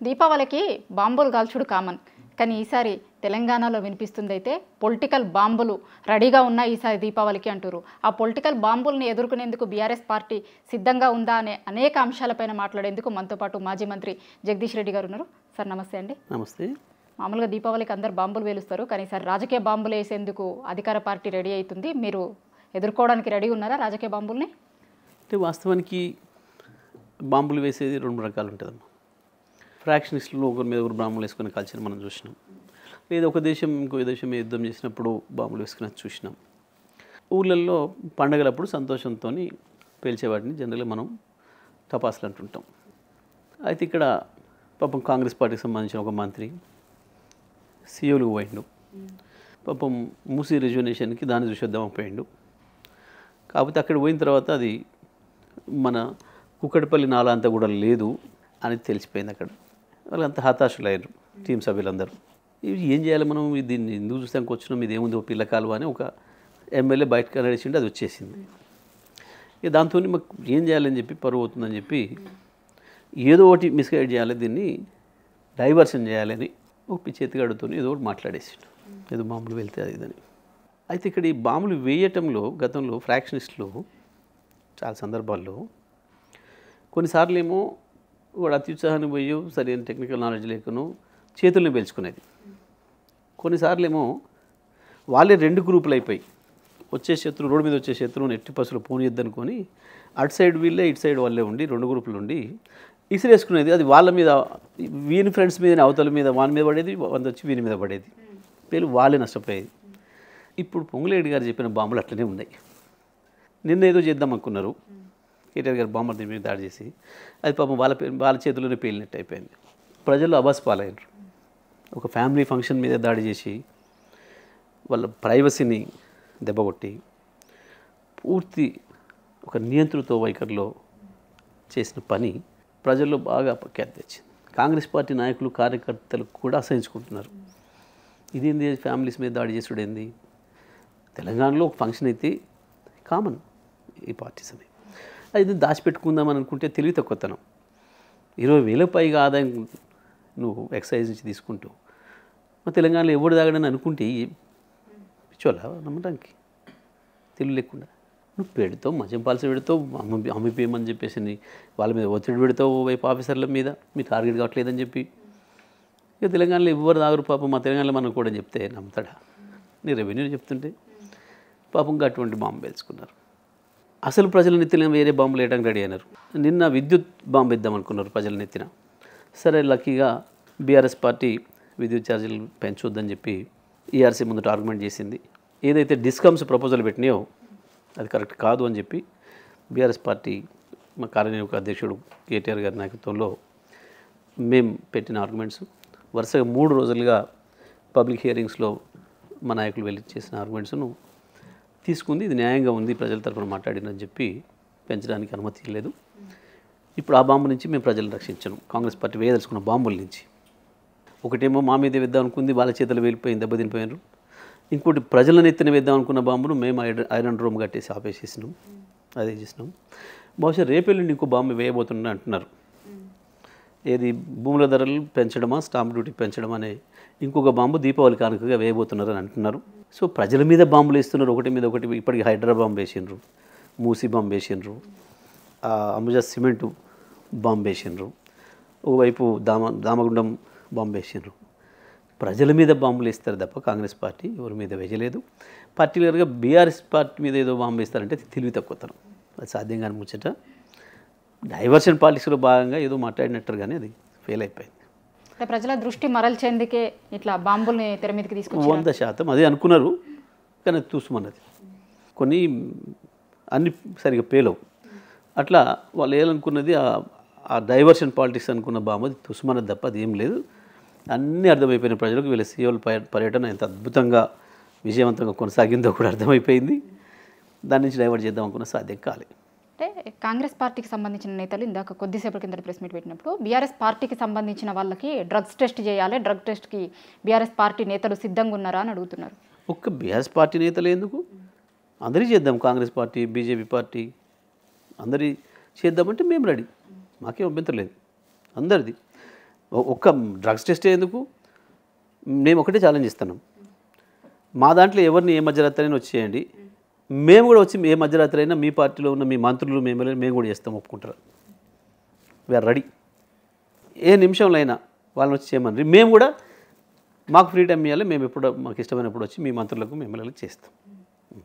దీపావళికి బాంబులు కాల్చుడు కామన్, కానీ ఈసారి తెలంగాణలో వినిపిస్తుంది అయితే పొలిటికల్ బాంబులు రెడీగా ఉన్నాయి ఈసారి దీపావళికి అంటారు. ఆ పొలిటికల్ బాంబుల్ని ఎదుర్కొనేందుకు బీఆర్ఎస్ పార్టీ సిద్ధంగా ఉందా అనే అనేక అంశాలపైన మాట్లాడేందుకు మనతో పాటు మాజీ మంత్రి జగదీష్ రెడ్డి గారు ఉన్నారు. సార్ నమస్తే అండి. నమస్తే. మామూలుగా దీపావళికి అందరు బాంబులు వేలుస్తారు, కానీ ఈసారి రాజకీయ బాంబులు వేసేందుకు అధికార పార్టీ రెడీ అవుతుంది. మీరు ఎదుర్కోవడానికి రెడీ ఉన్నారా రాజకీయ బాంబుల్ని? అంటే వాస్తవానికి బాంబులు వేసేది రెండు రకాలు ఉంటుందమ్మా. ఫ్రాక్షనిస్టులు ఒకరి మీద ఒకరు బాంబులు వేసుకుని కలిసి మనం చూసినాం, లేదా ఒక దేశం ఇంకో దేశం యుద్ధం చేసినప్పుడు బాంబులు వేసుకుని చూసినాం. ఊళ్ళల్లో పండగలప్పుడు సంతోషంతో పేల్చే వాటిని జనరల్గా మనం టపాసులు అంటుంటాం. అయితే ఇక్కడ పాపం కాంగ్రెస్ పార్టీకి సంబంధించిన ఒక మంత్రి సీఓలకు పోయిండు. పాపం మూసీ రిజర్వేషన్కి దాన్ని చూసేద్దాం పోయిండు. కాకపోతే అక్కడ పోయిన తర్వాత అది మన కుక్కటిపల్లి నాలా అంతా కూడా లేదు అని తెలిసిపోయింది. అక్కడ వాళ్ళంతా హతాశులయ్యారు టీం సభ్యులందరూ. ఇవి ఏం చేయాలి మనం, దీన్ని ఎందుకు చూస్తానికి వచ్చినాం, ఇది ఏముంది పిల్ల కాలువ అని ఒక ఎమ్మెల్యే బయటకు నడిచిండి, అది వచ్చేసింది. ఇక దాంతో మాకు ఏం చేయాలని చెప్పి పరువు అవుతుందని చెప్పి ఏదో ఒకటి మిస్గైడ్ చేయాలి, దీన్ని డైవర్షన్ చేయాలని ఒక పిచ్చెత్తిగాడుతో ఏదో ఒకటి మాట్లాడేసిండు, ఏదో బాంబులు వెళ్తే అది ఇదని. అయితే ఇక్కడ ఈ బాంబులు వేయటంలో గతంలో ఫ్రాక్షనిస్టులు చాలా సందర్భాల్లో కొన్నిసార్లు ఏమో వాడు అత్యుత్సాహాన్ని పోయి సరైన టెక్నికల్ నాలెడ్జ్ లేకను చేతుల్ని పేల్చుకునేది. కొన్నిసార్లు ఏమో వాళ్ళే రెండు గ్రూపులు అయిపోయి వచ్చే శత్రువు, రోడ్డు మీద వచ్చే శత్రువుని ఎట్టి పసులు పోనీయద్దనుకొని అటు సైడ్ వీళ్ళే ఇటు సైడ్ వాళ్ళే ఉండి రెండు గ్రూపులు ఉండి ఇసిరేసుకునేది. అది వాళ్ళ మీద, వీని ఫ్రెండ్స్ మీద, అవతల మీద వాని మీద పడేది, వంద వచ్చి వీని మీద పడేది, పేరు వాళ్ళే నష్టపోయేది. ఇప్పుడు పొంగులేటి గారు చెప్పిన బాంబులు అట్లనే ఉన్నాయి. నిన్న ఏదో చేద్దాం అనుకున్నారు, కేటీఆర్ గారు బాంబర్ మీద దాడి చేసి అది పాపం వాళ్ళ చేతుల్లోనే పేలినట్టు అయిపోయింది. ప్రజలు అబాస్ పాలయ్యారు. ఒక ఫ్యామిలీ ఫంక్షన్ మీద దాడి చేసి వాళ్ళ ప్రైవసీని దెబ్బకొట్టి పూర్తి ఒక నియంత్రిత వైఖరిలో చేసిన పని ప్రజల్లో బాగా ఖ్యాతి తెచ్చింది. కాంగ్రెస్ పార్టీ నాయకులు, కార్యకర్తలు కూడా అసహించుకుంటున్నారు. ఇదేంది ఫ్యామిలీస్ మీద దాడి చేసుడు ఏంది? తెలంగాణలో ఒక ఫంక్షన్ అయితే కామన్ ఈ పార్టీ సమయం, అది దాచిపెట్టుకుందామని అనుకుంటే తెలివి తక్కువతనం. 20,000 పైగా ఆదాయం నువ్వు ఎక్సైజ్ నుంచి తీసుకుంటూ మా తెలంగాణలో ఎవడు తాగడని అనుకుంటే పిచ్చోలా నమ్మడానికి తెలివి లేకుండా నువ్వు పెడతావు, మద్యం పాలసీ పెడతావు, అమ్మిపోయమని చెప్పేసి వాళ్ళ మీద ఒత్తిడి పెడతావు, వైపు ఆఫీసర్ల మీద మీ టార్గెట్ కావట్లేదని చెప్పి. ఇక తెలంగాణలో ఎవరు తాగరు పాపం, మా తెలంగాణలో మనం కూడా చెప్తే నమ్ముతాడా? నీ రెవెన్యూ చెప్తుంటే పాపంగా అటువంటి బాంబు పేల్చుకున్నారు. అసలు ప్రజల నెత్తిన వేరే బాంబులు వేయడానికి రెడీ అయినారు. నిన్న విద్యుత్ బాంబు ఇద్దాం అనుకున్నారు ప్రజల నెత్తిన. సరే లక్కీగా బీఆర్ఎస్ పార్టీ విద్యుత్ ఛార్జీలు పెంచొద్దని చెప్పి ఈఆర్సీ ముందు ఆర్గ్యుమెంట్ చేసింది. ఏదైతే డిస్కమ్స్ ప్రపోజల్ పెట్టినాయో అది కరెక్ట్ కాదు అని చెప్పి బీఆర్ఎస్ పార్టీ మా కార్యనిర్వాహక అధ్యక్షుడు కేటీఆర్ గారి నాయకత్వంలో మేము పెట్టిన ఆర్గ్యుమెంట్స్ వరుసగా 3 రోజులుగా పబ్లిక్ హియరింగ్స్లో మా నాయకులు వెళ్ళి చేసిన ఆర్గ్యుమెంట్స్ను తీసుకుంది. ఇది న్యాయంగా ఉంది, ప్రజల తరఫున మాట్లాడిందని చెప్పి పెంచడానికి అనుమతి లేదు. ఇప్పుడు ఆ బాంబు నుంచి మేము ప్రజలను రక్షించను, కాంగ్రెస్ పార్టీ వేయదలుచుకున్న బాంబుల నుంచి. ఒకటేమో మా మీద వేద్దాం అనుకుంది, వాళ్ళ చేతులు వెళ్ళిపోయింది, దెబ్బతినిపోయినారు. ఇంకోటి ప్రజలను ఎత్తిన వేద్దాం అనుకున్న బాంబును మేము ఐరన్ రూమ్ కట్టేసి ఆపేసేసినాం, అదే చేసినాం. బహుశా రేపెల్లుండి ఇంకో బాంబు వేయబోతున్నా అంటున్నారు. ఏది భూముల ధరలు పెంచడమా, స్టాంప్ డ్యూటీ పెంచడం అనే ఇంకొక బాంబు దీపావళి కానుకగా వేయబోతున్నారు అని అంటున్నారు. సో ప్రజల మీద బాంబులు వేస్తున్నారు, ఒకటి మీద ఒకటి. ఇప్పటికి హైడ్రా బాంబు వేసిండ్రు, మూసీ బాంబు వేసిండ్రు, అంబుజా సిమెంటు బాంబు వేసిండ్రు, ఓవైపు దామగుండం బాంబు వేసిండ్రు. ప్రజల మీద బాంబులు వేస్తారు తప్ప కాంగ్రెస్ పార్టీ ఎవరి మీద వేయలేదు. పర్టికులర్గా బీఆర్ఎస్ పార్టీ మీద ఏదో బాంబు వేస్తారంటే తెలివి తక్కువతనం, అది సాధ్యం కాని ముచ్చట. డైవర్షన్ పాలిటిక్స్లో భాగంగా ఏదో మాట్లాడినట్టు కానీ అది ఫెయిల్ అయిపోయింది. ప్రజల దృష్టి మరల్చేందుకే ఇట్లా బాంబుల్ని తెర మీదకి తీసుకొచ్చి 100% అదే అనుకున్నారు, కానీ అది చూసుమన్నది. కొన్ని అన్ని సరిగా పేలవు. అట్లా వాళ్ళు ఏమనుకున్నది ఆ డైవర్షన్ పాలిటిక్స్ అనుకున్న బాంబు అది తుసుమన్నది తప్ప అది ఏం లేదు. అన్నీ అర్థమైపోయిన ప్రజలకు వీళ్ళ సీఓల పర్యటన ఎంత అద్భుతంగా విజయవంతంగా కొనసాగిందో కూడా అర్థమైపోయింది. దాని నుంచి డైవర్ట్ చేద్దాం అనుకున్న సాధ్యం కాలేదు. అంటే కాంగ్రెస్ పార్టీకి సంబంధించిన నేతలు ఇందాక కొద్దిసేపటి కింద ప్రెస్ మీట్ పెట్టినప్పుడు బీఆర్ఎస్ పార్టీకి సంబంధించిన వాళ్ళకి డ్రగ్స్ టెస్ట్ చేయాలి, డ్రగ్ టెస్ట్కి బీఆర్ఎస్ పార్టీ నేతలు సిద్ధంగా ఉన్నారా అని అడుగుతున్నారు. ఒక్క బీఆర్ఎస్ పార్టీ నేతలు ఎందుకు, అందరి చేద్దాం, కాంగ్రెస్ పార్టీ, బీజేపీ పార్టీ అందరి చేద్దామంటే మేము రెడీ, మాకేం అభ్యంతరం లేదు అందరిది. ఒక్క డ్రగ్స్ టెస్ట్ ఎందుకు? మేము ఒకటే ఛాలెంజ్ ఇస్తున్నాం, మా దాంట్లో ఎవరిని ఏ మధ్యరాత్రి అయినా వచ్చేయండి, మేము కూడా వచ్చి ఏ మధ్యరాత్రి అయినా మీ పార్టీలో ఉన్న మీ మంత్రులు మేము కూడా చేస్తాం, ఒప్పుకుంటారు. We are ready. ఏ నిమిషంలో అయినా వాళ్ళని వచ్చి చేయమని మేము కూడా మాకు ఫ్రీ టైం ఇవ్వాలి, మేము ఎప్పుడు మాకు ఇష్టమైనప్పుడు వచ్చి మీ మంత్రులకు ఎమ్మెల్యేలకు చేస్తాం.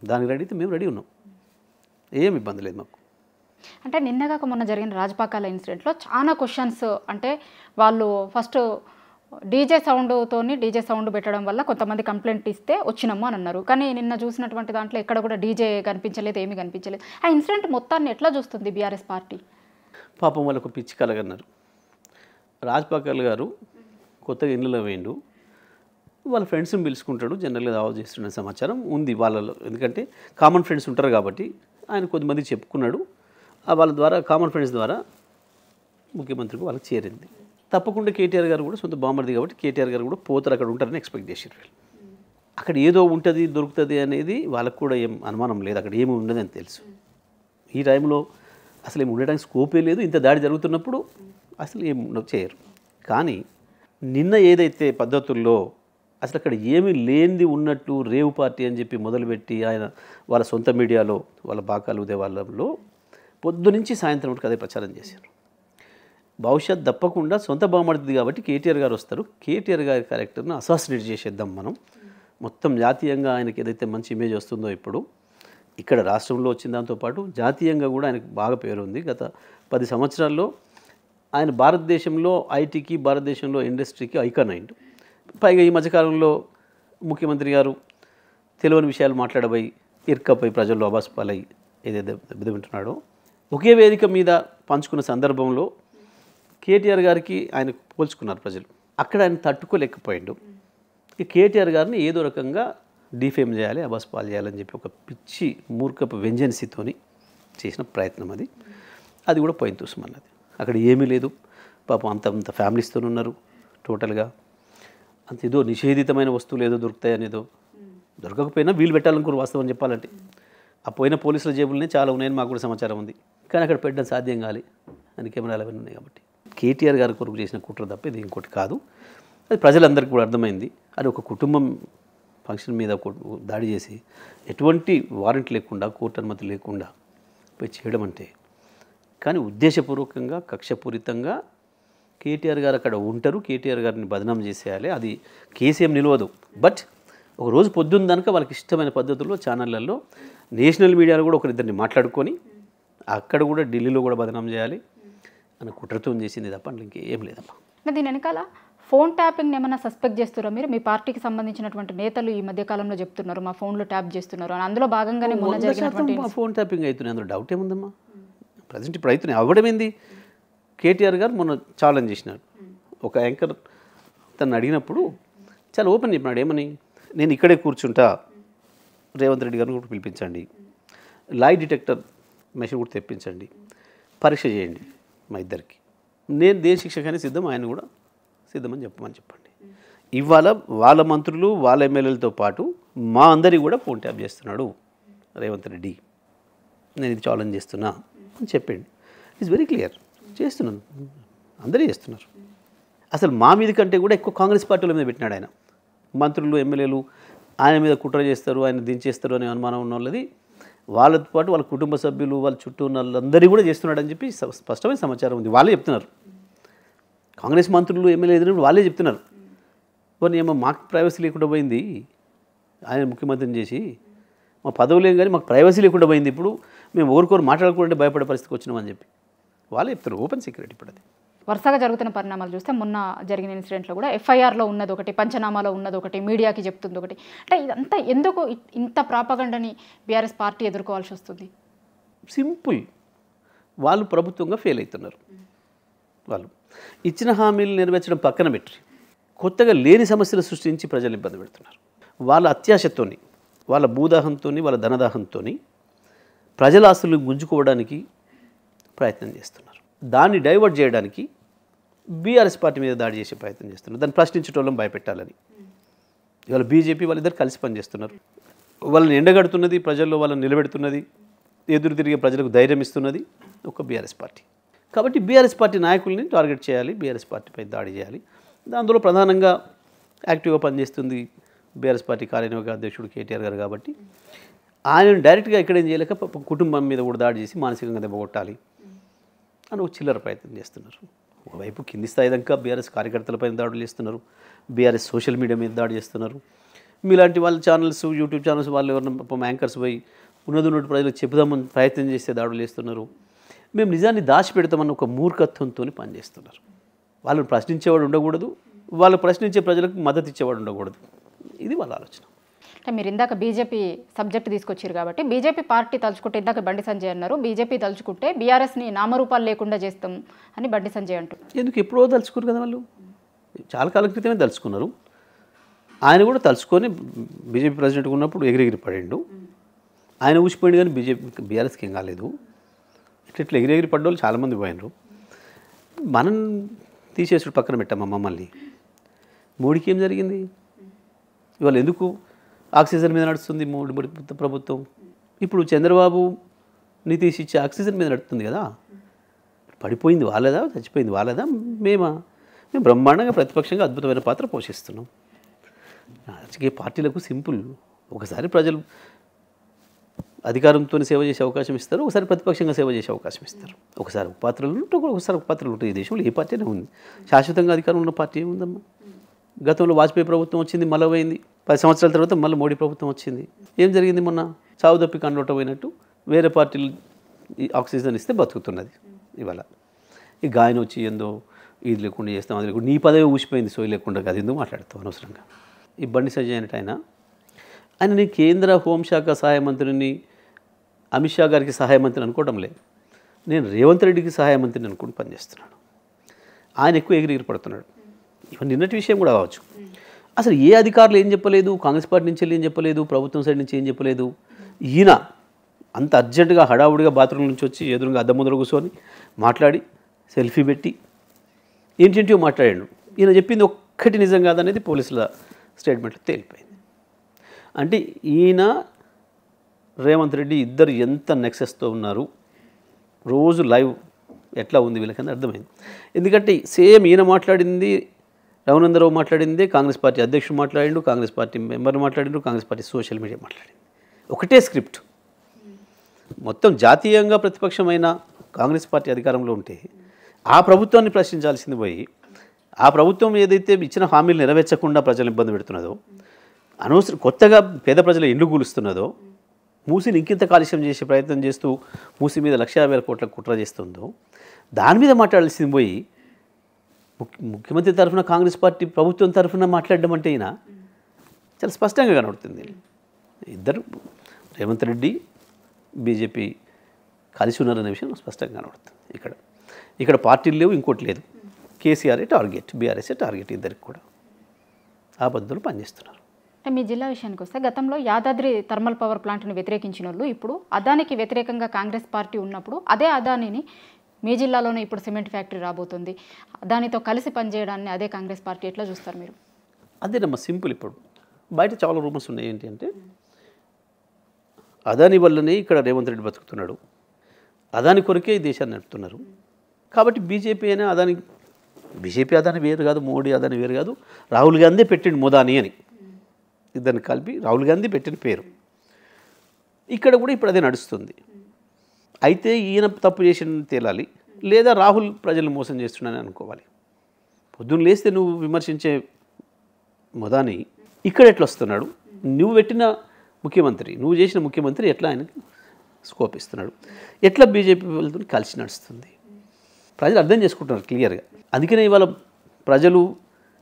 దానికి రెడీ అయితే మేము రెడీ ఉన్నాం, ఏం ఇబ్బంది లేదు మాకు. అంటే నిన్నగాక మొన్న జరిగిన రాజపాకాల ఇన్సిడెంట్లో చాలా క్వశ్చన్స్, అంటే వాళ్ళు ఫస్ట్ డీజే సౌండ్ పెట్టడం వల్ల కొంతమంది కంప్లైంట్ ఇస్తే వచ్చినాము అని అన్నారు. కానీ నిన్న చూసినటువంటి దాంట్లో ఎక్కడ కూడా డీజే కనిపించలేదు, ఏమీ కనిపించలేదు. ఆ ఇన్సిడెంట్ మొత్తాన్ని ఎట్లా చూస్తుంది బీఆర్ఎస్ పార్టీ? పాపం వాళ్ళకు పిచ్చి కలగన్నారు. రాజపాకాల్ గారు కొత్తగా ఇళ్ళలో వేయండు, వాళ్ళ ఫ్రెండ్స్ని పిలుచుకుంటాడు, జనరల్గా దావా చేస్తున్న సమాచారం ఉంది వాళ్ళలో. ఎందుకంటే కామన్ ఫ్రెండ్స్ ఉంటారు కాబట్టి ఆయన కొద్దిమంది చెప్పుకున్నాడు, వాళ్ళ ద్వారా కామన్ ఫ్రెండ్స్ ద్వారా ముఖ్యమంత్రికి వాళ్ళకి చేరింది. తప్పకుండా కేటీఆర్ గారు కూడా సొంత బామ్మర్ది కాబట్టి కేటీఆర్ గారు కూడా పోతారు, అక్కడ ఉంటారని ఎక్స్పెక్ట్ చేశారు వీళ్ళు. అక్కడ ఏదో ఉంటుంది దొరుకుతుంది అనేది వాళ్ళకు కూడా ఏం అనుమానం లేదు, అక్కడ ఏమి ఉండదని తెలుసు. ఈ టైంలో అసలు ఏమి ఉండడానికి స్కోపే లేదు, ఇంత దాడి జరుగుతున్నప్పుడు అసలు ఏం చేయరు. కానీ నిన్న ఏదైతే పద్ధతుల్లో అసలు అక్కడ ఏమీ లేనిది ఉన్నట్టు రేవు పార్టీ అని చెప్పి మొదలుపెట్టి ఆయన వాళ్ళ సొంత మీడియాలో వాళ్ళ బాకాలు ఉదే వాళ్ళలో పొద్దు నుంచి సాయంత్రం వరకు అదే ప్రచారం చేశారు. భవిష్యత్ తప్పకుండా సొంత బామర్ది కాబట్టి కేటీఆర్ గారు వస్తారు, కేటీఆర్ గారి క్యారెక్టర్ను అసాసినేట్ చేసేద్దాం మనం, మొత్తం జాతీయంగా ఆయనకి ఏదైతే మంచి ఇమేజ్ వస్తుందో ఇప్పుడు ఇక్కడ రాష్ట్రంలో వచ్చిన దాంతోపాటు జాతీయంగా కూడా ఆయనకు బాగా పేరు ఉంది. గత 10 సంవత్సరాల్లో ఆయన భారతదేశంలో ఐటీకి, భారతదేశంలో ఇండస్ట్రీకి ఐకాన్ అయిండు. పైగా ఈ మధ్యకాలంలో ముఖ్యమంత్రి గారు తెలియని విషయాలు మాట్లాడబోయి ఇర్కపై ప్రజల్లో అబాస్పాలై ఏదైతే వింటున్నాడో ఒకే వేదిక మీద పంచుకున్న సందర్భంలో కేటీఆర్ గారికి ఆయన పోల్చుకున్నారు ప్రజలు. అక్కడ ఆయన తట్టుకోలేకపోయాడు. ఈ కేటీఆర్ గారిని ఏదో రకంగా డిఫేమ్ చేయాలి, అబాస్పాలు చేయాలని చెప్పి ఒక పిచ్చి మూర్ఖపు వెంజెన్సీతోని చేసిన ప్రయత్నం అది కూడా పోయిన చూసుమన్నది. అక్కడ ఏమీ లేదు, పాపం అంత ఫ్యామిలీస్తో ఉన్నారు. టోటల్గా అంత ఏదో నిషేధితమైన వస్తువులు ఏదో దొరుకుతాయనేదో, దొరకకపోయినా వీళ్ళు పెట్టాలనుకుని వాస్తవం చెప్పాలంటే ఆ పోయిన పోలీసుల జేబులనే చాలా ఉన్నాయని మాకు కూడా సమాచారం ఉంది. కానీ అక్కడ పెట్టడం సాధ్యం కాలి, అని కెమెరాలు అవన్నీ ఉన్నాయి కాబట్టి కేటీఆర్ గారి కొరకు చేసిన కుట్ర తప్ప ఇది ఇంకోటి కాదు. అది ప్రజలందరికీ కూడా అర్థమైంది. అది ఒక కుటుంబం ఫంక్షన్ మీద దాడి చేసి ఎటువంటి వారెంట్ లేకుండా, కోర్టు అనుమతి లేకుండా పోయి చేయడం అంటే, కానీ ఉద్దేశపూర్వకంగా కక్షపూరితంగా కేటీఆర్ గారు అక్కడ ఉంటారు, కేటీఆర్ గారిని బదనాం చేసేయాలి, అది కేసీఎం నిలవదు. బట్ ఒక రోజు పొద్దున్న దానిక వాళ్ళకి ఇష్టమైన పద్ధతుల్లో ఛానళ్ళల్లో నేషనల్ మీడియాలో కూడా ఒకరిద్దరిని మాట్లాడుకొని అక్కడ కూడా ఢిల్లీలో కూడా బదనాం చేయాలి అని కుట్రతో చేసింది తప్ప ఇంకేం లేదమ్మా. దీని వెనకాల ఫోన్ ట్యాపింగ్ ఏమైనా సస్పెక్ట్ చేస్తారా మీరు? మీ పార్టీకి సంబంధించినటువంటి నేతలు ఈ మధ్యకాలంలో చెప్తున్నారు మా ఫోన్లో ట్యాప్ చేస్తున్నారు అని. అందులో భాగంగానే మొన్న జరిగినటువంటి ఫోన్ ట్యాపింగ్ అవుతున్నాయి, అందులో డౌట్ ఏముందమ్మా? ప్రజెంట్ ఇప్పుడు అవుతున్నాయి. అవ్వడమేంది? కేటీఆర్ గారు మొన్న ఛాలెంజ్ చేసినాడు. ఒక యాంకర్ తను అడిగినప్పుడు చాలా ఓపెన్ చెప్పినాడు, ఏమని, నేను ఇక్కడే కూర్చుంటా, రేవంత్ రెడ్డి గారిని కూడా పిలిపించండి, లై డిటెక్టర్ మెషిన్ కూడా తెప్పించండి, పరీక్ష చేయండి మా ఇద్దరికి, నేను దేశ శిక్షకనే సిద్ధం, ఆయన కూడా సిద్ధమని చెప్పండి. ఇవాళ వాళ్ళ మంత్రులు వాళ్ళ ఎమ్మెల్యేలతో పాటు మా అందరి కూడా ఫోన్ ట్యాప్ చేస్తున్నాడు రేవంత్ రెడ్డి, నేను ఇది ఛాలెంజ్ చేస్తున్నా అని చెప్పండి. ఇట్స్ వెరీ క్లియర్, చేస్తున్నాను, అందరూ చేస్తున్నారు. అసలు మా మీద కంటే కూడా ఎక్కువ కాంగ్రెస్ పార్టీల మీద పెట్టినాడు ఆయన. మంత్రులు ఎమ్మెల్యేలు ఆయన మీద కుట్ర చేస్తారు, ఆయన దించేస్తారు అనే అనుమానం ఉన్న వాళ్ళది, వాళ్ళతో పాటు వాళ్ళ కుటుంబ సభ్యులు వాళ్ళ చుట్టూ ఉన్న వాళ్ళందరూ కూడా చేస్తున్నాడని చెప్పి స్పష్టమైన సమాచారం ఉంది. వాళ్ళే చెప్తున్నారు, కాంగ్రెస్ మంత్రులు ఎమ్మెల్యే ఎదురు వాళ్ళే చెప్తున్నారు. మరి ఏమో మాకు ప్రైవసీ లేకుండా పోయింది, ఆయన ముఖ్యమంత్రిని చేసి మా పదవులేం కానీ మాకు ప్రైవసీ లేకుండా పోయింది, ఇప్పుడు మేము ఒకరికొకరు మాట్లాడుకుంటే భయపడే పరిస్థితికి వచ్చినామని చెప్పి వాళ్ళే చెప్తారు. Open secret. ఇప్పుడు అది వరుసగా జరుగుతున్న పరిణామాలు చూస్తే మొన్న జరిగిన ఇన్సిడెంట్లో కూడా ఎఫ్ఐఆర్లో ఉన్నది ఒకటి, పంచనామాలో ఉన్నది ఒకటి, మీడియాకి చెప్తుంది ఒకటి. అంటే ఇదంతా ఎందుకు ఇంత ప్రాపగండని బీఆర్ఎస్ పార్టీ ఎదుర్కోవాల్సి వస్తుంది? సింపుల్, వాళ్ళు ప్రభుత్వంగా ఫెయిల్ అవుతున్నారు. వాళ్ళు ఇచ్చిన హామీలు నెరవేర్చడం పక్కన పెట్టి కొత్తగా లేని సమస్యలు సృష్టించి ప్రజలు ఇబ్బంది పెడుతున్నారు. వాళ్ళ అత్యాశతోని, వాళ్ళ భూదాహంతో, వాళ్ళ ధనదాహంతో ప్రజల ఆస్తులు గుంజుకోవడానికి ప్రయత్నం చేస్తున్నారు. దాన్ని డైవర్ట్ చేయడానికి బీఆర్ఎస్ పార్టీ మీద దాడి చేసే ప్రయత్నం చేస్తున్నారు, దాన్ని ప్రశ్నించటోళ్ళని భయపెట్టాలని. ఇవాళ బీజేపీ వాళ్ళిద్దరు కలిసి పనిచేస్తున్నారు. వాళ్ళని ఎండగడుతున్నది, ప్రజల్లో వాళ్ళని నిలబెడుతున్నది, ఎదురు తిరిగే ప్రజలకు ధైర్యం ఇస్తున్నది ఒక బీఆర్ఎస్ పార్టీ. కాబట్టి బీఆర్ఎస్ పార్టీ నాయకుల్ని టార్గెట్ చేయాలి, బీఆర్ఎస్ పార్టీపై దాడి చేయాలి. అందులో ప్రధానంగా యాక్టివ్గా పనిచేస్తుంది బీఆర్ఎస్ పార్టీ కార్యనిర్వాహక అధ్యక్షుడు కేటీఆర్ గారు. కాబట్టి ఆయనను డైరెక్ట్గా ఎక్కడేం చేయలేక కుటుంబం మీద కూడా దాడి చేసి మానసికంగా దెబ్బకొట్టాలి అని ఒక చిల్లర ప్రయత్నం చేస్తున్నారు. ఒకవైపు కింది స్థాయి దాకా బీఆర్ఎస్ కార్యకర్తలపైన దాడులు చేస్తున్నారు, బీఆర్ఎస్ సోషల్ మీడియా మీద దాడి చేస్తున్నారు. మీలాంటి వాళ్ళ ఛానల్స్, యూట్యూబ్ ఛానల్స్ వాళ్ళు ఎవరైనా యాంకర్స్ పోయి ఉన్నట్టు ప్రజలకు చెబుదామని ప్రయత్నం చేస్తే దాడులు చేస్తున్నారు. మేము నిజాన్ని దాచిపెడతామని ఒక మూర్ఖత్వంతో పనిచేస్తున్నారు. వాళ్ళని ప్రశ్నించేవాడు ఉండకూడదు, వాళ్ళు ప్రశ్నించే ప్రజలకు మద్దతు ఇచ్చేవాడు ఉండకూడదు. ఇది వాళ్ళ ఆలోచన. అంటే మీరు ఇందాక బీజేపీ సబ్జెక్ట్ తీసుకొచ్చారు కాబట్టి బీజేపీ పార్టీ తలుచుకుంటే, ఇందాక బండి సంజయ్ అన్నారు బీజేపీ తలుచుకుంటే బీఆర్ఎస్ని నామరూపాలు లేకుండా చేస్తాం అని బండి సంజయ్ అంటారు. ఎందుకు ఎప్పుడో తలుచుకోరు కదా వాళ్ళు, చాలా కాలం క్రితమే తలుచుకున్నారు. ఆయన కూడా తలుచుకొని బీజేపీ ప్రెసిడెంట్గా ఉన్నప్పుడు ఎగిరెగిరి పడిండు. ఆయన ఊసిపోయింది కానీ బీఆర్ఎస్కి ఏం కాలేదు. ఇట్లా ఎగిరెగిరి పడ్డోళ్ళు చాలామంది పోయినరు. మనం తీసేసుడు పక్కన పెట్టామా మమ్మల్ని. మోడీకి ఏం జరిగింది? ఇవాళ ఎందుకు ఆక్సిజన్ మీద నడుస్తుంది మోడీ ప్రభుత్వం? ఇప్పుడు చంద్రబాబు నితీష్ ఇచ్చే ఆక్సిజన్ మీద నడుస్తుంది కదా. పడిపోయింది వాళ్ళదా, చచ్చిపోయింది వాళ్ళదా? మేము బ్రహ్మాండంగా ప్రతిపక్షంగా అద్భుతమైన పాత్ర పోషిస్తున్నాం. రాజకీయ పార్టీలకు సింపుల్, ఒకసారి ప్రజలు అధికారంతో సేవ చేసే అవకాశం ఇస్తారు, ఒకసారి ప్రతిపక్షంగా సేవ చేసే అవకాశం ఇస్తారు. ఒకసారి ఒక పాత్రలు ఉంటాయి, ఒకసారి ఒక పాత్రలు ఉంటాయి. ఈ దేశంలో ఏ పార్టీ అయినా ఉంది, శాశ్వతంగా అధికారం ఉన్న పార్టీ ఏముందమ్మా? గతంలో వాజ్పేయి ప్రభుత్వం వచ్చింది, మళ్ళీ పోయింది. 10 సంవత్సరాల తర్వాత మళ్ళీ మోడీ ప్రభుత్వం వచ్చింది. ఏం జరిగింది? మొన్న చావు తప్పి కండోట పోయినట్టు వేరే పార్టీలు ఆక్సిజన్ ఇస్తే బతుకుతున్నది. ఇవాళ ఈ గాయన వచ్చి ఏందో ఇది లేకుండా చేస్తాం, అది లేకుండా నీ పదవి ఊసిపోయింది సోయి లేకుండా, అది ఎందుకు మాట్లాడతాం అనవసరంగా. ఈ బండి సంజయ్ అంటే ఆయన నీ కేంద్ర హోంశాఖ సహాయ మంత్రిని, అమిత్ షా గారికి సహాయ మంత్రిని అనుకోవడం లేదు. నేను రేవంత్ రెడ్డికి సహాయ మంత్రిని అనుకుని పనిచేస్తున్నాను. ఆయన ఎక్కువ ఎగిరి పడుతున్నాడు. ఇవన్నీ నిన్నటి విషయం కూడా కావచ్చు. అసలు ఏ అధికారులు ఏం చెప్పలేదు, కాంగ్రెస్ పార్టీ నుంచి ఏం చెప్పలేదు, ప్రభుత్వం సైడ్ నుంచి ఏం చెప్పలేదు. ఈయన అంత అర్జెంటుగా హడావుడిగా బాత్రూమ్ నుంచి వచ్చి ఎదురుగా అద్దం ముందర కూర్చొని మాట్లాడి సెల్ఫీ పెట్టి ఏంటేంటియో మాట్లాడాడు. ఈయన చెప్పింది ఒక్కటి నిజం కాదనేది పోలీసుల స్టేట్మెంట్లో తేలిపోయింది. అంటే ఈయన రేవంత్ రెడ్డి ఇద్దరు ఎంత నెక్సెస్తో ఉన్నారు, రోజు లైవ్ ఎట్లా ఉంది వీళ్ళకన్నా అర్థమైంది. ఎందుకంటే సేమ్ ఈయన మాట్లాడింది, రఘునందరావు మాట్లాడిందే కాంగ్రెస్ పార్టీ అధ్యక్షుడు మాట్లాడిండు, కాంగ్రెస్ పార్టీ మెంబర్ మాట్లాడిండు, కాంగ్రెస్ పార్టీ సోషల్ మీడియా మాట్లాడింది. ఒకటే స్క్రిప్ట్. మొత్తం జాతీయంగా ప్రతిపక్షమైన కాంగ్రెస్ పార్టీ అధికారంలో ఉంటే ఆ ప్రభుత్వాన్ని ప్రశ్నించాల్సింది పోయి ఆ ప్రభుత్వం ఏదైతే ఇచ్చిన హామీలు నెరవేర్చకుండా ప్రజలు ఇబ్బంది పెడుతున్నదో, అనవసరం కొత్తగా పేద ప్రజల ఇండ్లు కూలుస్తున్నదో, మూసిని ఇంకింత కాలుష్యం చేసే ప్రయత్నం చేస్తూ మూసి మీద 1,50,000 కోట్ల కుట్ర చేస్తుందో, దాని మీద మాట్లాడాల్సింది పోయి ముఖ్యమంత్రి తరఫున కాంగ్రెస్ పార్టీ ప్రభుత్వం తరఫున మాట్లాడడం అంటే ఈయన చాలా స్పష్టంగా కనబడుతుంది. ఇద్దరు రేవంత్ రెడ్డి బీజేపీ కలిసి ఉన్నారనే విషయం స్పష్టంగా కనబడుతుంది. ఇక్కడ పార్టీలు లేవు, ఇంకోటి లేదు. కేసీఆర్ఏ టార్గెట్, బీఆర్ఎస్ఏ టార్గెట్, ఇద్దరికి కూడా ఆ పద్ధతులు పనిచేస్తున్నారు. అంటే మీ జిల్లా విషయానికి వస్తే గతంలో యాదాద్రి థర్మల్ పవర్ ప్లాంట్ని వ్యతిరేకించిన వాళ్ళు ఇప్పుడు అదానికి వ్యతిరేకంగా కాంగ్రెస్ పార్టీ ఉన్నప్పుడు అదే అదానిని మీ జిల్లాలోనే ఇప్పుడు సిమెంట్ ఫ్యాక్టరీ రాబోతుంది, దానితో కలిసి పనిచేయడాన్ని అదే కాంగ్రెస్ పార్టీ ఎట్లా చూస్తారు మీరు? అదేనమ్మా సింపుల్. ఇప్పుడు బయట చాలా రూమర్స్ ఉన్నాయి. ఏంటి అంటే అదాని వల్లనే ఇక్కడ రేవంత్ రెడ్డి బతుకుతున్నాడు, అదాని కొరకే ఈ దేశాన్ని నడుపుతున్నారు. కాబట్టి బీజేపీ అయినా అదాని, బీజేపీ అదాని వేరు కాదు, మోడీ అదాని వేరు కాదు, రాహుల్ గాంధీ పెట్టిండు మోదాని అని, ఇద్దరిని కలిపి రాహుల్ గాంధీ పెట్టిన పేరు. ఇక్కడ కూడా ఇప్పుడు అదే నడుస్తుంది. అయితే ఈయన తప్పు చేసిన తేలాలి, లేదా రాహుల్ ప్రజలను మోసం చేస్తున్నానని అనుకోవాలి. పొద్దున్న లేస్తే నువ్వు విమర్శించే మొదాని ఇక్కడ ఎట్లా వస్తున్నాడు, నువ్వు పెట్టిన ముఖ్యమంత్రి, నువ్వు చేసిన ముఖ్యమంత్రి ఎట్లా ఆయనకి స్కోప్ ఇస్తున్నాడు, ఎట్లా బీజేపీ వాళ్ళతో కలిసి నడుస్తుంది, ప్రజలు అర్థం చేసుకుంటున్నారు క్లియర్గా. అందుకనే ఇవాళ ప్రజలు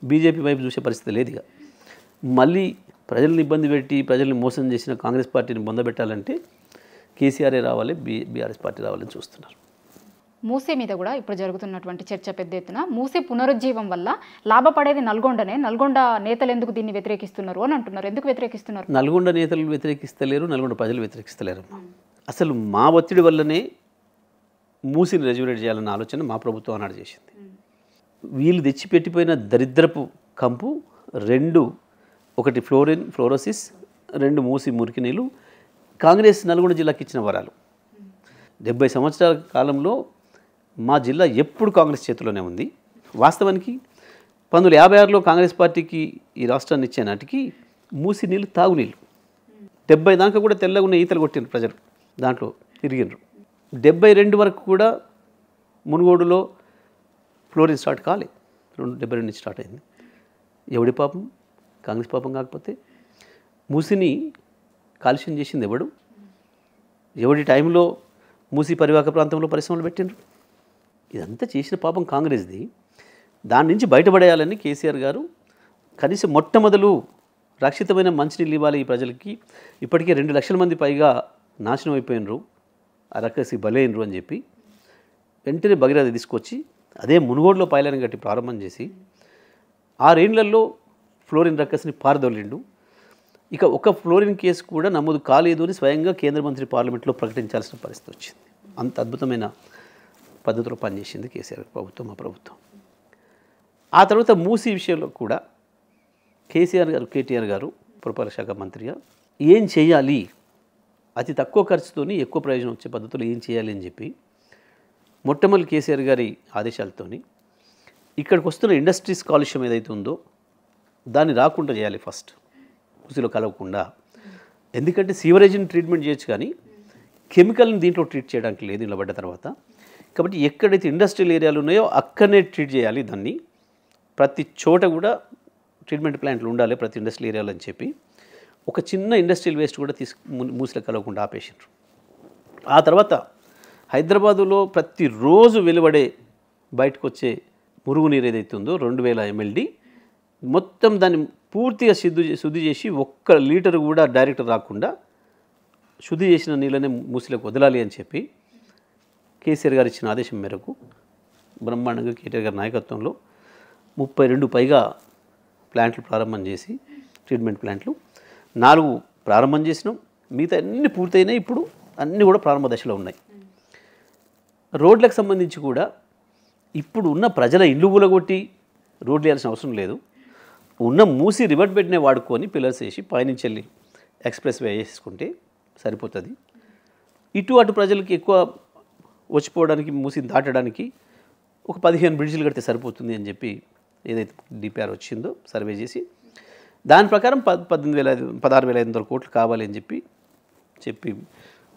బీజేపీ వైపు చూసే పరిస్థితి లేదు. ఇక మళ్ళీ ప్రజల్ని ఇబ్బంది పెట్టి ప్రజల్ని మోసం చేసిన కాంగ్రెస్ పార్టీని బొందబెట్టాలంటే కేసీఆర్ఏ రావాలి, బీఆర్ఎస్ పార్టీ రావాలని చూస్తున్నారు. మూసీ మీద కూడా ఇప్పుడు జరుగుతున్నటువంటి చర్చ పెద్ద ఎత్తున, మూసీ పునరుజ్జీవం వల్ల లాభపడేది నల్గొండనే, నల్గొండ నేతలు ఎందుకు దీన్ని వ్యతిరేకిస్తున్నారు అని అంటున్నారు. ఎందుకు వ్యతిరేకిస్తున్నారు? నల్గొండ నేతలు వ్యతిరేకిస్తలేరు, నల్గొండ ప్రజలు వ్యతిరేకిస్తలేరమ్మా. అసలు మా ఒత్తిడి వల్లనే మూసీని రెజ్యులేట్ చేయాలన్న ఆలోచన మా ప్రభుత్వం అన్నాడు చేసింది. వీళ్ళు తెచ్చిపెట్టిపోయిన దరిద్రపు కంపు రెండు, ఒకటి ఫ్లోరోసిస్, రెండు మూసి మురికి నీళ్ళు కాంగ్రెస్ నల్గొండ జిల్లాకి ఇచ్చిన వరాలు. 70 సంవత్సరాల కాలంలో మా జిల్లా ఎప్పుడు కాంగ్రెస్ చేతిలోనే ఉంది. వాస్తవానికి 1956లో కాంగ్రెస్ పార్టీకి ఈ రాష్ట్రాన్ని ఇచ్చే నాటికి మూసి నీళ్ళు తాగునీళ్ళు 70 దాకా కూడా తెల్లగా ఉన్న ఈతలు కొట్టినారు ప్రజలు, దాంట్లో తిరిగినారు. 72 వరకు కూడా మునుగోడులో ఫ్లోరిన్ స్టార్ట్ కాలేదు, 72 నుంచి స్టార్ట్ అయింది. ఎవడి పాపం? కాంగ్రెస్ పాపం కాకపోతే. మూసిని కాలుష్యం చేసింది ఎవడు? ఎవడి టైంలో మూసి పరివాహక ప్రాంతంలో పరిశ్రమలు పెట్టిండ్రు? ఇదంతా చేసిన పాపం కాంగ్రెస్ది. దాని నుంచి బయటపడేయాలని కేసీఆర్ గారు కనీసం మొట్టమొదలు రక్షితమైన మంచినీళ్ళు ఇవ్వాలి ఈ ప్రజలకి. ఇప్పటికే 2 లక్షల మంది పైగా నాశనం అయిపోయినరు, ఆ రక్కసి బలైనరు అని చెప్పి వెంటనే భగీరథ తీసుకొచ్చి అదే మునుగోడులో పైలైన్ కట్టి ప్రారంభం చేసి 6 ఏళ్లలో ఫ్లోరిన్ రక్కసిని పారదోలిండు. ఇక ఒక ఫ్లోరిన్ కేసు కూడా నమోదు కాలేదు అని స్వయంగా కేంద్ర మంత్రి పార్లమెంట్లో ప్రకటించాల్సిన పరిస్థితి వచ్చింది. అంత అద్భుతమైన పద్ధతిలో పనిచేసింది కేసీఆర్ ప్రభుత్వం, మా ప్రభుత్వం. ఆ తర్వాత మూసీ విషయంలో కూడా కేటీఆర్ గారు పురపాలక శాఖ మంత్రిగా ఏం చేయాలి, అతి తక్కువ ఖర్చుతోని ఎక్కువ ప్రయోజనం వచ్చే పద్ధతిలో ఏం చేయాలి అని చెప్పి మొట్టమొదటి కేసీఆర్ గారి ఆదేశాలతోని ఇక్కడికి వస్తున్న ఇండస్ట్రీస్ కాలుష్యం ఏదైతే ఉందో దాన్ని రాకుండా చేయాలి ఫస్ట్, మూసీలో కలవకుండా. ఎందుకంటే సీవరేజ్ని ట్రీట్మెంట్ చేయొచ్చు కానీ కెమికల్ని దీంట్లో ట్రీట్ చేయడానికి లేదు నిలబడ్డ తర్వాత. కాబట్టి ఎక్కడైతే ఇండస్ట్రియల్ ఏరియాలు ఉన్నాయో అక్కడనే ట్రీట్ చేయాలి దాన్ని, ప్రతి చోట కూడా ట్రీట్మెంట్ ప్లాంట్లు ఉండాలి ప్రతి ఇండస్ట్రియల్ ఏరియాలో అని చెప్పి ఒక చిన్న ఇండస్ట్రియల్ వేస్ట్ కూడా మూసీలో కలవకుండా ఆపేసిండ్రు. ఆ తర్వాత హైదరాబాదులో ప్రతిరోజు వెలువడే బయటకు వచ్చే మురుగునీరు ఏదైతే ఉందో 2000 MLD మొత్తం దాన్ని పూర్తిగా శుద్ధి చేసి 1 లీటర్ కూడా డైరెక్ట్ రాకుండా శుద్ధి చేసిన నీళ్ళనే మూసీలోకి వదలాలి అని చెప్పి కేసీఆర్ గారు ఇచ్చిన ఆదేశం మేరకు బ్రహ్మాండంగా కేటీఆర్ గారి నాయకత్వంలో 32 పైగా ప్లాంట్లు ప్రారంభం చేసి ట్రీట్మెంట్ ప్లాంట్లు 4 ప్రారంభం చేసినాం. మిగతా అన్నీ పూర్తయినాయి, ఇప్పుడు అన్నీ కూడా ప్రారంభ దశలో ఉన్నాయి. రోడ్లకు సంబంధించి కూడా ఇప్పుడు ఉన్న ప్రజల ఇల్లు కూలగొట్టి రోడ్లు వేయాల్సిన అవసరం లేదు. ఉన్న మూసి రివర్ట్ బెడ్నే వాడుకొని పిల్లర్స్ వేసి పైనుంచి వెళ్ళి ఎక్స్ప్రెస్ వే వేసుకుంటే సరిపోతుంది. ఇటు అటు ప్రజలకి ఎక్కువ వచ్చిపోవడానికి మూసిని దాటడానికి ఒక 15 బ్రిడ్జిలు కడితే సరిపోతుంది అని చెప్పి ఏదైతే డిపిఆర్ వచ్చిందో సర్వే చేసి దాని ప్రకారం 16,500 కోట్లు కావాలి అని చెప్పి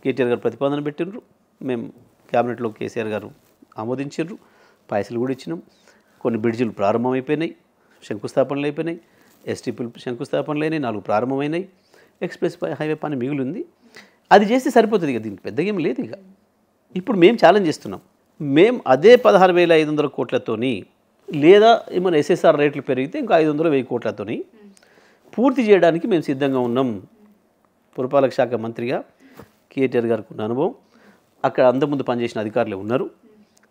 కేటీఆర్ గారు ప్రతిపాదన పెట్టిండ్రు. మేము క్యాబినెట్లో కేసీఆర్ గారు ఆమోదించారు, పైసలు కూడా ఇచ్చినాం. కొన్ని బ్రిడ్జిలు ప్రారంభమైపోయినాయి, శంకుస్థాపనలు అయిపోయినాయి, ఎస్టీపీలు శంకుస్థాపనలు అయినాయి, 4 ప్రారంభమైనాయి, ఎక్స్ప్రెస్ హైవే పని మిగిలింది. అది చేస్తే సరిపోతుంది. ఇక దీనికి పెద్దగా ఏం లేదు. ఇక ఇప్పుడు మేము ఛాలెంజ్ చేస్తున్నాం, మేము అదే 16,500 కోట్లతోని లేదా ఏమైనా ఎస్ఎస్ఆర్ రేట్లు పెరిగితే ఇంకా 500-1000 కోట్లతోని పూర్తి చేయడానికి మేము సిద్ధంగా ఉన్నాం. పురపాలక శాఖ మంత్రిగా కేటీఆర్ గారికి ఉన్న అనుభవం, అక్కడ అంతకుముందు పనిచేసిన అధికారులు ఉన్నారు,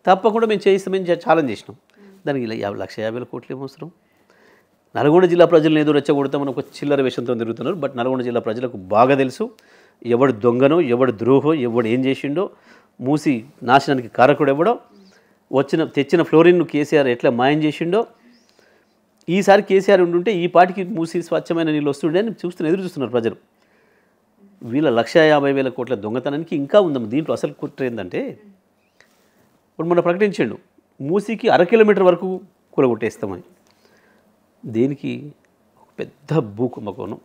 తప్పకుండా మేము చేయిస్తామని ఛాలెంజ్ చేసినాం. దానికి 1,50,000 కోట్లు ఏమవసరం? నల్గొండ జిల్లా ప్రజలను ఏదో రెచ్చగొడతామని ఒక చిల్లర వేషంతో తిరుగుతున్నారు. బట్ నల్గొండ జిల్లా ప్రజలకు బాగా తెలుసు ఎవడు దొంగనో, ఎవడు ద్రోహో, ఎవడు ఏం చేసిండో, మూసి నాశనానికి కారకుడు ఎవడో, తెచ్చిన ఫ్లోరిన్ను కేసీఆర్ ఎట్లా మాయం చేసిండో. ఈసారి కేసీఆర్ ఉండుంటే ఈ పాటికి మూసి స్వచ్ఛమైన నీళ్ళు వస్తుండే అని ఎదురు చూస్తున్నారు ప్రజలు. వీళ్ళ 1,50,000 కోట్ల దొంగతనానికి ఇంకా ఉందమ్మ. దీంట్లో అసలు కుట్ర ఏంటంటే ఇప్పుడు మొన్న ప్రకటించాడు మూసీకి 1/2 కిలోమీటర్ వరకు కూలగొట్టేస్తామని. దేనికి? ఒక పెద్ద భూకుంభకోణం.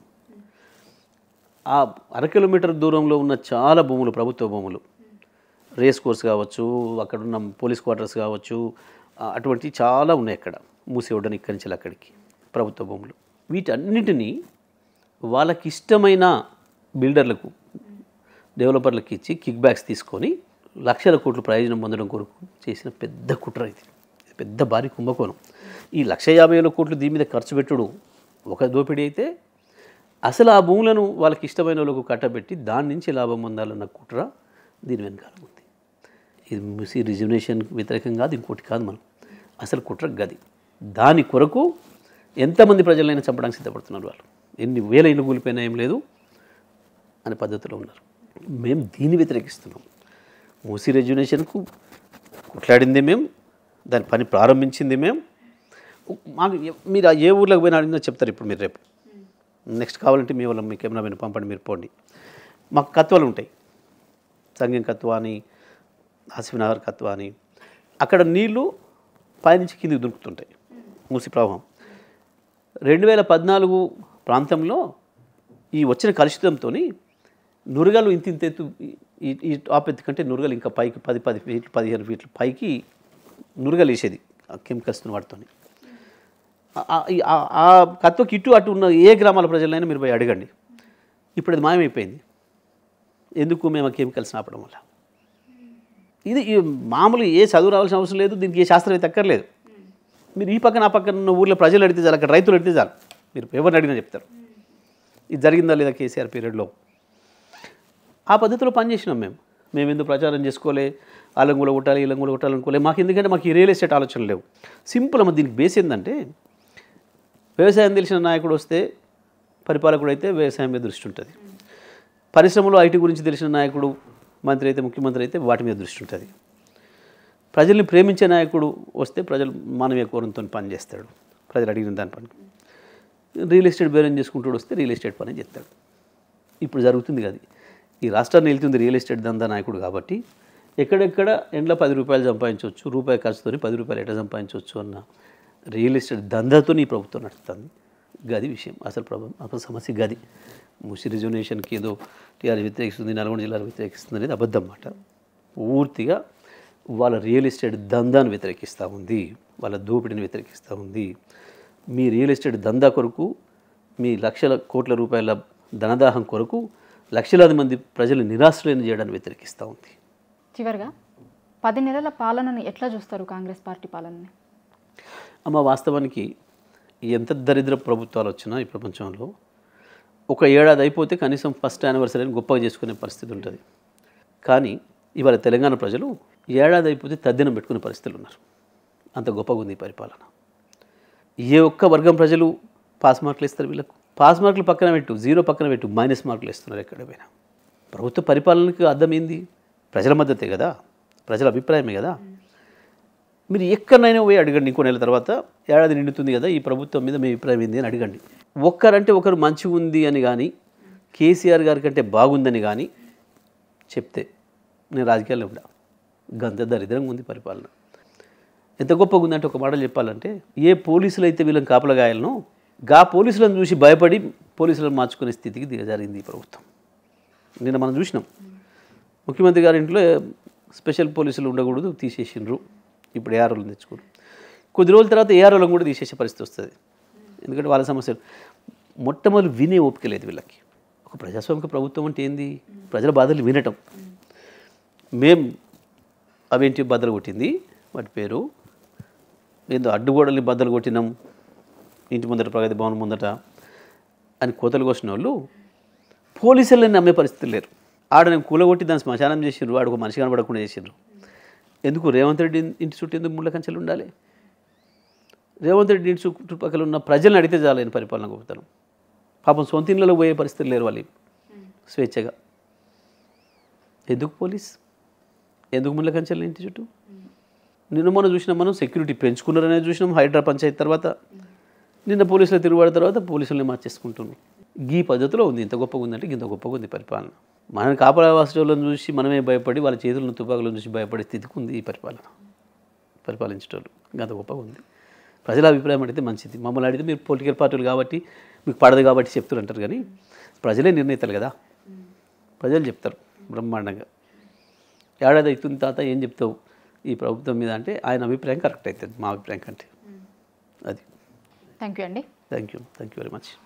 ఆ 1/2 కిలోమీటర్ దూరంలో ఉన్న చాలా భూములు, ప్రభుత్వ భూములు, రేస్ కోర్స్ కావచ్చు, అక్కడున్న పోలీస్ క్వార్టర్స్ కావచ్చు, అటువంటి చాలా ఉన్నాయి అక్కడ మూసి ఒడ్డని ఇక్కడి నుంచి అక్కడికి ప్రభుత్వ భూములు. వీటన్నిటినీ వాళ్ళకి ఇష్టమైన బిల్డర్లకు, డెవలపర్లకు ఇచ్చి కిక్ బ్యాక్స్ తీసుకొని లక్షల కోట్లు ప్రయోజనం పొందడం కొరకు చేసిన పెద్ద కుట్ర ఇది. పెద్ద భారీ కుంభకోణం. ఈ 1,50,000 కోట్లు దీని మీద ఖర్చు పెట్టుడు ఒక దోపిడీ అయితే, అసలు ఆ భూములను వాళ్ళకి ఇష్టమైన వాళ్ళకు కట్టబెట్టి దాని నుంచి లాభం పొందాలన్న కుట్ర దీని వెనకాల ఉంది. ఇది మూసి రిజర్వేషన్ వ్యతిరేకం కాదు, ఇంకోటి కాదు. మనం అసలు కుట్ర గది. దాని కొరకు ఎంతమంది ప్రజలైనా చంపడానికి సిద్ధపడుతున్నారు. వాళ్ళు ఎన్ని వేల ఇల్లు కూలిపోయినా ఏం లేదు అనే పద్ధతిలో ఉన్నారు. మేము దీన్ని వ్యతిరేకిస్తున్నాం. మూసి రిజర్వేషన్కు కొట్లాడింది మేము, దాని పని ప్రారంభించింది మేము. మాకు మీరు ఏ ఊర్లోకి పోయినా అడిగినా చెప్తారు. ఇప్పుడు మీరు రేపు నెక్స్ట్ కావాలంటే మీ వాళ్ళ మీకు ఏమైనా మీరు పంపండి, మీరు పోండి. మాకు కత్వాలు ఉంటాయి, సంగం కత్వా అని, ఆసిఫ్ నగర్ కత్వా అని, అక్కడ నీళ్లు పైనుంచి కిందికి దొరుకుతుంటాయి, మూసి ప్రవాహం. 2014 ప్రాంతంలో ఈ వచ్చిన కలుషితంతో నురగలు ఇంత ఎత్తు, ఈ టాప్ ఎత్తు కంటే నురగలు ఇంకా పైకి 10 ఫీట్లు 15 ఫీట్లు పైకి నురగలు వేసేది కెమికల్స్తో వాటితో. ఆ కత్వకి ఇటు అటు ఉన్న ఏ గ్రామాల ప్రజలైనా మీరు పోయి అడగండి. ఇప్పుడు అది మాయమైపోయింది. ఎందుకు? మేము ఆ కెమికల్స్ని ఆపడం వల్ల. ఇది మామూలు ఏ చదువు రావాల్సిన అవసరం లేదు, దీనికి ఏ శాస్త్రవేత్త అక్కర్లేదు. మీరు ఈ పక్కన ఆ పక్కన ఉన్న ఊళ్ళో ప్రజలు అడిగితే చాలు, అక్కడ రైతులు అడిగితే చాలు, మీరు ఎవరిని అడిగినా చెప్తారు ఇది జరిగిందా లేదా కేసీఆర్ పీరియడ్లో. ఆ పద్ధతిలో పనిచేసినాం మేము ఎందుకు ప్రచారం చేసుకోలే, వాళ్ళని కూడా కొట్టాలి వీళ్ళని కూడా కొట్టాలనుకోలే. మాకు ఎందుకంటే మాకు ఈ రియల్ ఎస్టేట్ ఆలోచనలు లేవు. సింపుల్ అమ్మ. దీనికి బేస్ ఏంటంటే వ్యవసాయం తెలిసిన నాయకుడు వస్తే పరిపాలకుడు అయితే వ్యవసాయం మీద దృష్టి ఉంటుంది. పరిశ్రమలో ఐటీ గురించి తెలిసిన నాయకుడు మంత్రి అయితే ముఖ్యమంత్రి అయితే వాటి మీద దృష్టి ఉంటుంది. ప్రజల్ని ప్రేమించే నాయకుడు వస్తే ప్రజలు మానవీయ కోరంతో పని చేస్తాడు, ప్రజలు అడిగిన దాని పని. రియల్ ఎస్టేట్ బేరం చేసుకుంటాడు వస్తే రియల్ ఎస్టేట్ పని చేస్తాడు. ఇప్పుడు జరుగుతుంది కదా, ఈ రాష్ట్రాన్ని వెళ్తుంది రియల్ ఎస్టేట్ దందా నాయకుడు కాబట్టి ఎక్కడెక్కడ ఎండ్ల 10 రూపాయలు సంపాదించవచ్చు, రూపాయి ఖర్చుతో 10 రూపాయలు ఎట్లా సంపాదించవచ్చు అన్న రియల్ ఎస్టేట్ దందాతో ఈ ప్రభుత్వం నడుస్తుంది. గది విషయం, అసలు సమస్య గది. ముసి రిజర్వేషన్కి ఏదో టీఆర్ వ్యతిరేకిస్తుంది, నల్గొండ జిల్లాలో వ్యతిరేకిస్తుంది అనేది అబద్ధం మాట. పూర్తిగా వాళ్ళ రియల్ ఎస్టేట్ దందాను వ్యతిరేకిస్తూ ఉంది, వాళ్ళ దోపిడీని వ్యతిరేకిస్తూ ఉంది. మీ రియల్ ఎస్టేట్ దందా కొరకు, మీ లక్షల కోట్ల రూపాయల ధనదాహం కొరకు లక్షలాది మంది ప్రజలు నిరాశ్రయం చేయడాన్ని వ్యతిరేకిస్తూ ఉంది. చివరిగా 10 నెలల పాలనను ఎట్లా చూస్తారు కాంగ్రెస్ పార్టీ పాలనని? అమ్మ, వాస్తవానికి ఎంత దరిద్ర ప్రభుత్వాలు వచ్చినా ఈ ప్రపంచంలో ఒక ఏడాది అయిపోతే కనీసం ఫస్ట్ యానివర్సరీని గొప్పగా చేసుకునే పరిస్థితి ఉంటుంది. కానీ ఇవాళ తెలంగాణ ప్రజలు ఏడాది అయిపోతే తద్దినం పెట్టుకునే పరిస్థితులు ఉన్నారు. అంత గొప్పగా ఉంది ఈ పరిపాలన. ఏ ఒక్క వర్గం ప్రజలు పాస్ మార్కులు ఇస్తారు వీళ్ళకు? పాస్ మార్కులు పక్కన పెట్టు, 0 పక్కన పెట్టు, మైనస్ మార్కులు ఇస్తున్నారు ఎక్కడ పోయినా. ప్రభుత్వ పరిపాలనకి అర్థం ఏంది? ప్రజల మద్దతే కదా, ప్రజల అభిప్రాయమే కదా. మీరు ఎక్కడైనా పోయి అడగండి, ఇంకో నెల తర్వాత ఏడాది నిండుతుంది కదా, ఈ ప్రభుత్వం మీద మీ అభిప్రాయం ఏంది అని అడగండి. ఒక్కరంటే ఒకరు మంచిగా ఉంది అని కానీ, కేసీఆర్ గారి కంటే బాగుందని కానీ చెప్తే నేను రాజకీయాల్లో ఉండా. గంత దరిద్రంగా ఉంది పరిపాలన. ఎంత గొప్పగా ఉందంటే ఒక మాటలు చెప్పాలంటే, ఏ పోలీసులు అయితే వీళ్ళని కాపలగాయాలనో గా పోలీసులను చూసి భయపడి పోలీసులను మార్చుకునే స్థితికి దిగజారింది ఈ ప్రభుత్వం. నిన్న మనం చూసినాం, ముఖ్యమంత్రి గారి ఇంట్లో స్పెషల్ పోలీసులు ఉండకూడదు, తీసేసిండ్రు. ఇప్పుడు ఏఆర్ఓలను తెచ్చుకోరు. కొద్ది రోజుల తర్వాత ఏఆర్ఓలను కూడా తీసేసే పరిస్థితి వస్తుంది. ఎందుకంటే వాళ్ళ సమస్యలు మొట్టమొదటి వినే ఓపిక లేదు వీళ్ళకి. ఒక ప్రజాస్వామిక ప్రభుత్వం అంటే ఏంది? ప్రజల బాధలు వినటం. అవేంటి బద్దలు కొట్టింది, వాటి పేరు ఏందో అడ్డుగోడల్ని బద్దలు కొట్టినాం, ఇంటి ముందట ప్రగతి భవన్ ముందట అని కోతలు కోసిన వాళ్ళు పోలీసులని నమ్మే పరిస్థితులు లేరు. ఆడని కూలగొట్టి దాన్ని శ్మశానం చేసిండ్రు, ఆడ ఒక మనిషి కనబడకుండా చేసిండ్రు. ఎందుకు? రేవంత్ రెడ్డి ఇంటి చుట్టూ ఎందుకు ముళ్ళ కంచెలు ఉండాలి? రేవంత్ రెడ్డి ఇంటి చుట్టుపక్కల ఉన్న ప్రజలను అడిగితే చాలని పరిపాలన గొప్పతనం. పాపం సొంత ఇళ్ళలో పోయే పరిస్థితులు లేరు వాళ్ళు స్వేచ్ఛగా. ఎందుకు పోలీస్? ఎందుకు ముళ్ళ కంచెలు ఇంటి చుట్టూ? నిన్న మొన్న చూసినాం, మనం సెక్యూరిటీ పెంచుకున్నారనేది చూసినాం. హైడ్రా పంచాయతీ తర్వాత నిన్న పోలీసులు తిరుగుబాటు తర్వాత పోలీసుల్ని మార్చేసుకుంటున్నాం. ఈ పద్ధతిలో ఉంది. ఇంత గొప్పగా ఉందంటే ఇంత గొప్పగా ఉంది పరిపాలన. మనని కాపలా వాసులను చూసి మనమే భయపడి, వాళ్ళ చేతులను తుపాకులను చూసి భయపడే స్థితికి ఉంది ఈ పరిపాలించేటోళ్ళు. ఇంత గొప్పగా ఉంది. ప్రజల అభిప్రాయం అడిగితే మంచిది. మమ్మల్ని అడిగితే మీరు పొలిటికల్ పార్టీలు కాబట్టి మీకు పడదు కాబట్టి చెప్తారు అంటారు. కానీ ప్రజలే నిర్ణయితారు కదా, ప్రజలు చెప్తారు బ్రహ్మాండంగా. ఏడాది అవుతుంది తాత ఏం చెప్తావు ఈ ప్రభుత్వం మీద అంటే ఆయన అభిప్రాయం కరెక్ట్ అవుతుంది మా అభిప్రాయం కంటే. అది. థ్యాంక్ యూ అండి. Thank you very much.